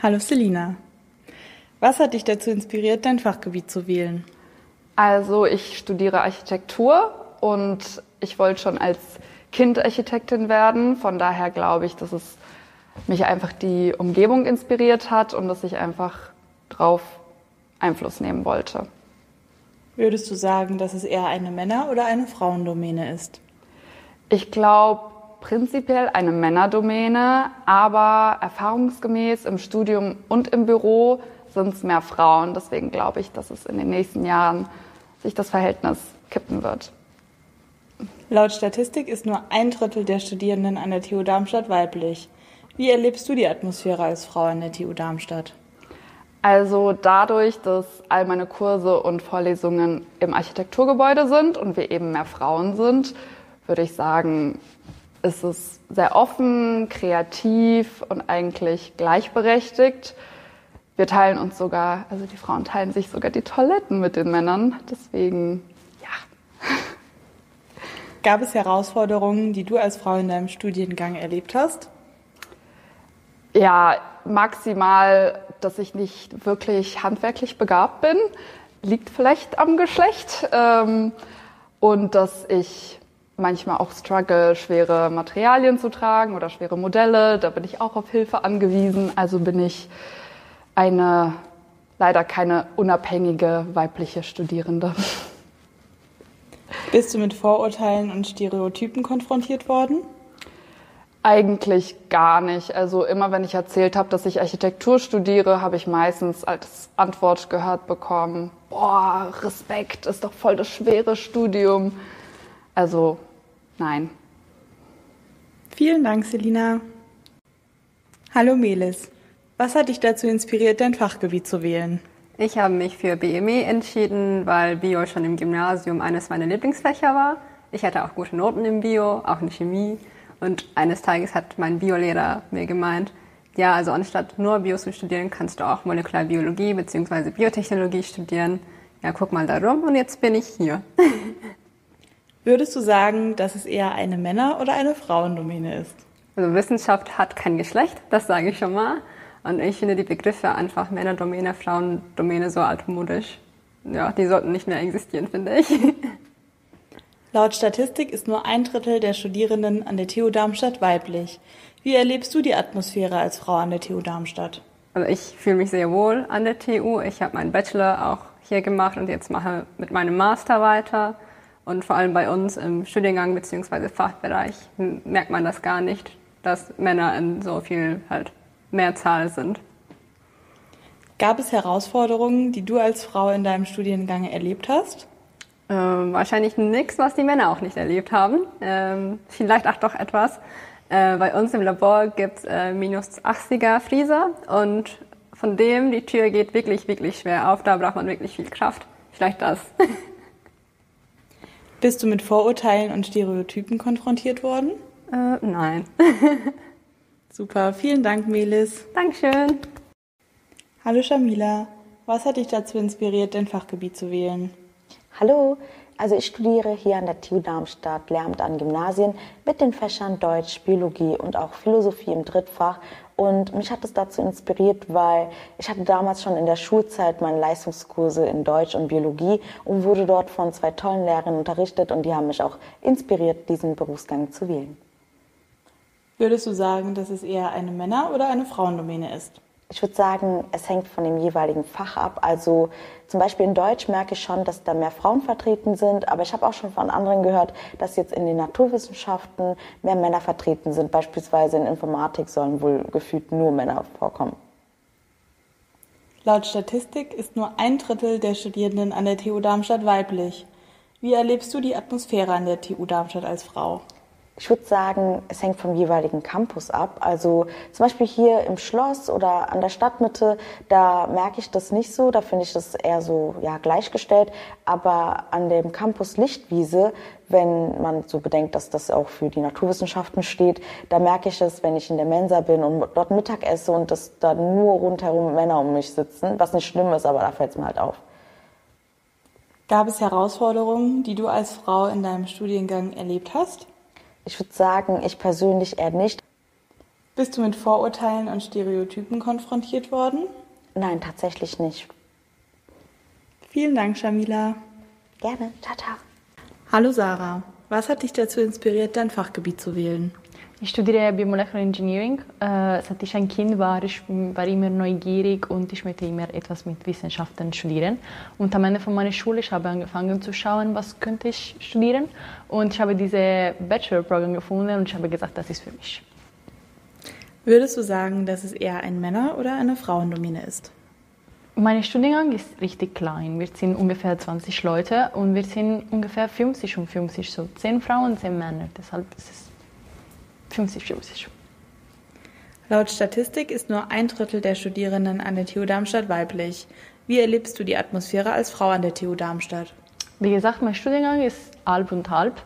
Hallo Selina. Was hat dich dazu inspiriert, dein Fachgebiet zu wählen? Also ich studiere Architektur und ich wollte schon als Kind Architektin werden. Von daher glaube ich, dass es mich einfach die Umgebung inspiriert hat und dass ich einfach drauf Einfluss nehmen wollte. Würdest du sagen, dass es eher eine Männer- oder eine Frauendomäne ist? Ich glaube prinzipiell eine Männerdomäne, aber erfahrungsgemäß im Studium und im Büro sind es mehr Frauen. Deswegen glaube ich, dass es in den nächsten Jahren sich das Verhältnis kippen wird. Laut Statistik ist nur 1/3 der Studierenden an der TU Darmstadt weiblich. Wie erlebst du die Atmosphäre als Frau an der TU Darmstadt? Also dadurch, dass all meine Kurse und Vorlesungen im Architekturgebäude sind und wir eben mehr Frauen sind, würde ich sagen, ist es sehr offen, kreativ und eigentlich gleichberechtigt. Wir teilen uns sogar, also die Frauen teilen sich sogar die Toiletten mit den Männern. Deswegen, ja. Gab es Herausforderungen, die du als Frau in deinem Studiengang erlebt hast? Ja, maximal, dass ich nicht wirklich handwerklich begabt bin, liegt vielleicht am Geschlecht. Und dass ich manchmal auch struggle, schwere Materialien zu tragen oder schwere Modelle. Da bin ich auch auf Hilfe angewiesen. Also bin ich leider keine unabhängige weibliche Studierende. Bist du mit Vorurteilen und Stereotypen konfrontiert worden? Eigentlich gar nicht. Also immer wenn ich erzählt habe, dass ich Architektur studiere, habe ich meistens als Antwort gehört bekommen, boah, Respekt, ist doch voll das schwere Studium. Also nein. Vielen Dank, Selina. Hallo Melis. Was hat dich dazu inspiriert, dein Fachgebiet zu wählen? Ich habe mich für BME entschieden, weil Bio schon im Gymnasium eines meiner Lieblingsfächer war. Ich hatte auch gute Noten im Bio, auch in Chemie. Und eines Tages hat mein Biolehrer mir gemeint, ja, also anstatt nur Bio zu studieren, kannst du auch Molekularbiologie bzw. Biotechnologie studieren. Ja, guck mal da rum und jetzt bin ich hier. Würdest du sagen, dass es eher eine Männer- oder eine Frauendomäne ist? Also Wissenschaft hat kein Geschlecht, das sage ich schon mal. Und ich finde die Begriffe einfach Männerdomäne, Frauendomäne so altmodisch. Ja, die sollten nicht mehr existieren, finde ich. Laut Statistik ist nur 1/3 der Studierenden an der TU Darmstadt weiblich. Wie erlebst du die Atmosphäre als Frau an der TU Darmstadt? Also ich fühle mich sehr wohl an der TU. Ich habe meinen Bachelor auch hier gemacht und jetzt mache mit meinem Master weiter. Und vor allem bei uns im Studiengang bzw. Fachbereich merkt man das gar nicht, dass Männer in so viel halt Mehrzahl sind. Gab es Herausforderungen, die du als Frau in deinem Studiengang erlebt hast? Wahrscheinlich nichts, was die Männer auch nicht erlebt haben. Vielleicht auch doch etwas. Bei uns im Labor gibt es minus 80er Freezer und von dem die Tür geht wirklich, wirklich schwer auf. Da braucht man wirklich viel Kraft. Vielleicht das. Bist du mit Vorurteilen und Stereotypen konfrontiert worden? Nein. Super, vielen Dank, Melis. Dankeschön. Hallo Shamila, was hat dich dazu inspiriert, dein Fachgebiet zu wählen? Hallo, also ich studiere hier an der TU Darmstadt Lehramt an Gymnasien mit den Fächern Deutsch, Biologie und auch Philosophie im Drittfach. Und mich hat es dazu inspiriert, weil ich hatte damals schon in der Schulzeit meine Leistungskurse in Deutsch und Biologie und wurde dort von 2 tollen Lehrern unterrichtet und die haben mich auch inspiriert, diesen Berufsgang zu wählen. Würdest du sagen, dass es eher eine Männer- oder eine Frauendomäne ist? Ich würde sagen, es hängt von dem jeweiligen Fach ab. Also zum Beispiel in Deutsch merke ich schon, dass da mehr Frauen vertreten sind. Aber ich habe auch schon von anderen gehört, dass jetzt in den Naturwissenschaften mehr Männer vertreten sind. Beispielsweise in Informatik sollen wohl gefühlt nur Männer vorkommen. Laut Statistik ist nur 1/3 der Studierenden an der TU Darmstadt weiblich. Wie erlebst du die Atmosphäre an der TU Darmstadt als Frau? Ich würde sagen, es hängt vom jeweiligen Campus ab. Also zum Beispiel hier im Schloss oder an der Stadtmitte, da merke ich das nicht so. Da finde ich das eher so gleichgestellt. Aber an dem Campus Lichtwiese, wenn man so bedenkt, dass das auch für die Naturwissenschaften steht, da merke ich es, wenn ich in der Mensa bin und dort Mittag esse und dass da nur rundherum Männer um mich sitzen. Was nicht schlimm ist, aber da fällt es mir halt auf. Gab es Herausforderungen, die du als Frau in deinem Studiengang erlebt hast? Ich würde sagen, ich persönlich eher nicht. Bist du mit Vorurteilen und Stereotypen konfrontiert worden? Nein, tatsächlich nicht. Vielen Dank, Shamila. Gerne. Ciao, ciao. Hallo Sarah, was hat dich dazu inspiriert, dein Fachgebiet zu wählen? Ich studiere Biomolecular Engineering. Seit ich ein Kind war, ich war immer neugierig und ich möchte immer etwas mit Wissenschaften studieren. Und am Ende von meiner Schule, ich habe angefangen zu schauen, was könnte ich studieren. Und ich habe diese Bachelor-Programm gefunden und ich habe gesagt, das ist für mich. Würdest du sagen, dass es eher ein Männer- oder eine Frauendomäne ist? Mein Studiengang ist richtig klein. Wir sind ungefähr 20 Leute und wir sind ungefähr 50 und 50, so 10 Frauen, 10 Männer. Deshalb ist es 50-50. Laut Statistik ist nur 1/3 der Studierenden an der TU Darmstadt weiblich. Wie erlebst du die Atmosphäre als Frau an der TU Darmstadt? Wie gesagt, mein Studiengang ist halb und halb.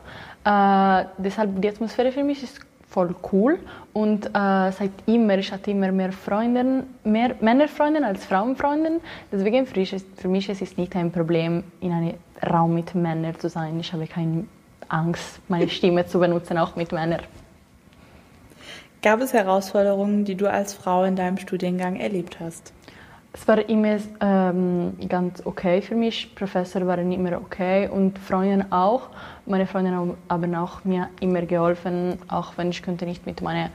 Deshalb die Atmosphäre für mich ist voll cool. Und seit immer, ich hatte immer mehr Freundinnen, mehr Männerfreundinnen als Frauenfreundinnen. Deswegen für mich ist es nicht ein Problem, in einem Raum mit Männern zu sein. Ich habe keine Angst, meine Stimme zu benutzen, auch mit Männern. Gab es Herausforderungen, die du als Frau in deinem Studiengang erlebt hast? Es war immer ganz okay für mich. Professor waren immer okay und Freundinnen auch. Meine Freundinnen haben auch mir immer geholfen, auch wenn ich könnte nicht mit meiner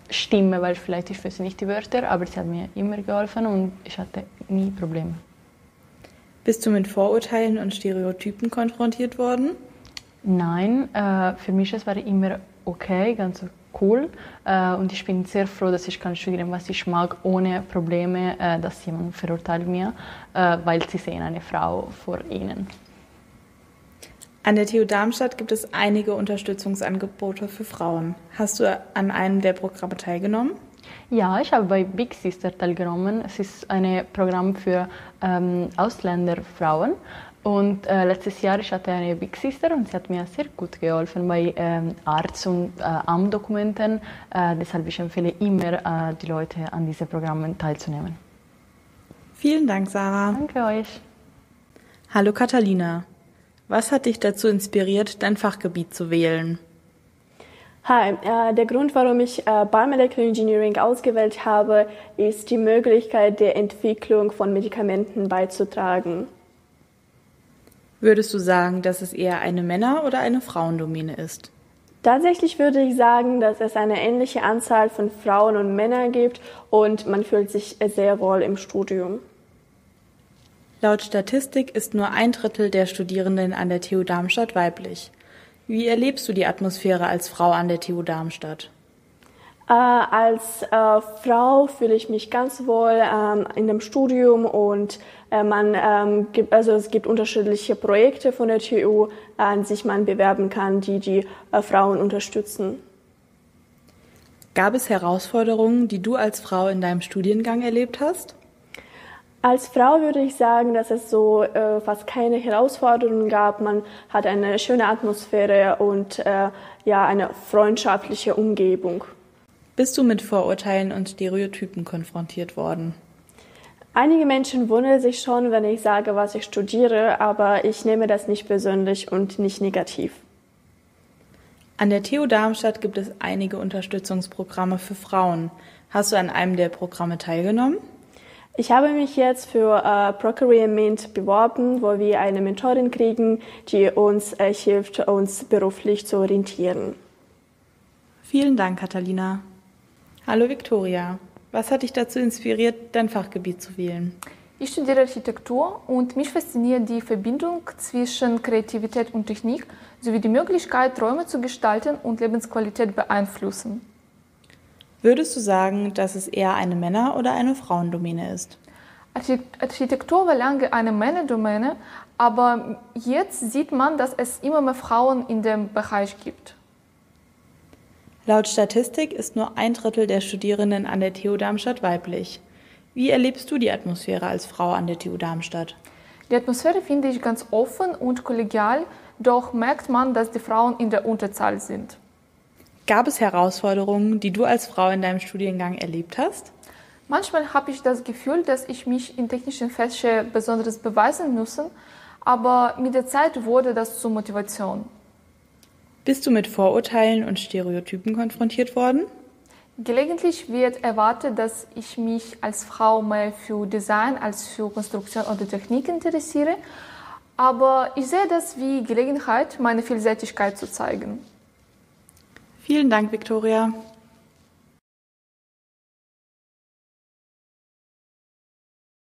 Stimme, weil vielleicht ich wüsste nicht die Wörter, aber sie haben mir immer geholfen und ich hatte nie Probleme. Bist du mit Vorurteilen und Stereotypen konfrontiert worden? Nein, für mich es war immer okay, ganz cool und ich bin sehr froh, dass ich kann studieren, was ich mag, ohne Probleme, dass jemand verurteilt mir, weil sie sehen eine Frau vor ihnen. An der TU Darmstadt gibt es einige Unterstützungsangebote für Frauen. Hast du an einem der Programme teilgenommen? Ja, ich habe bei Big Sister teilgenommen. Es ist ein Programm für Ausländerfrauen. Und letztes Jahr ich hatte eine Big Sister und sie hat mir sehr gut geholfen bei Arzt- und Amtsdokumenten. Deshalb ich empfehle immer die Leute an diesen Programmen teilzunehmen. Vielen Dank, Sarah. Danke euch. Hallo Catalina. Was hat dich dazu inspiriert, dein Fachgebiet zu wählen? Hi, der Grund, warum ich Biomolecular Engineering ausgewählt habe, ist die Möglichkeit der Entwicklung von Medikamenten beizutragen. Würdest du sagen, dass es eher eine Männer- oder eine Frauendomäne ist? Tatsächlich würde ich sagen, dass es eine ähnliche Anzahl von Frauen und Männern gibt und man fühlt sich sehr wohl im Studium. Laut Statistik ist nur 1/3 der Studierenden an der TU Darmstadt weiblich. Wie erlebst du die Atmosphäre als Frau an der TU Darmstadt? Als Frau fühle ich mich ganz wohl in dem Studium und es gibt unterschiedliche Projekte von der TU, an sich man bewerben kann, die Frauen unterstützen. Gab es Herausforderungen, die du als Frau in deinem Studiengang erlebt hast? Als Frau würde ich sagen, dass es so fast keine Herausforderungen gab. Man hat eine schöne Atmosphäre und eine freundschaftliche Umgebung. Bist du mit Vorurteilen und Stereotypen konfrontiert worden? Einige Menschen wundern sich schon, wenn ich sage, was ich studiere, aber ich nehme das nicht persönlich und nicht negativ. An der TU Darmstadt gibt es einige Unterstützungsprogramme für Frauen. Hast du an einem der Programme teilgenommen? Ich habe mich jetzt für Procareer Mint beworben, wo wir eine Mentorin kriegen, die uns hilft, uns beruflich zu orientieren. Vielen Dank, Catalina. Hallo Victoria. Was hat dich dazu inspiriert, dein Fachgebiet zu wählen? Ich studiere Architektur und mich fasziniert die Verbindung zwischen Kreativität und Technik sowie die Möglichkeit, Räume zu gestalten und Lebensqualität beeinflussen. Würdest du sagen, dass es eher eine Männer- oder eine Frauendomäne ist? Architektur war lange eine Männerdomäne, aber jetzt sieht man, dass es immer mehr Frauen in dem Bereich gibt. Laut Statistik ist nur 1/3 der Studierenden an der TU Darmstadt weiblich. Wie erlebst du die Atmosphäre als Frau an der TU Darmstadt? Die Atmosphäre finde ich ganz offen und kollegial, doch merkt man, dass die Frauen in der Unterzahl sind. Gab es Herausforderungen, die du als Frau in deinem Studiengang erlebt hast? Manchmal habe ich das Gefühl, dass ich mich in technischen Fächern besonders beweisen muss, aber mit der Zeit wurde das zur Motivation. Bist du mit Vorurteilen und Stereotypen konfrontiert worden? Gelegentlich wird erwartet, dass ich mich als Frau mehr für Design als für Konstruktion oder Technik interessiere, aber ich sehe das wie Gelegenheit, meine Vielseitigkeit zu zeigen. Vielen Dank, Viktoria.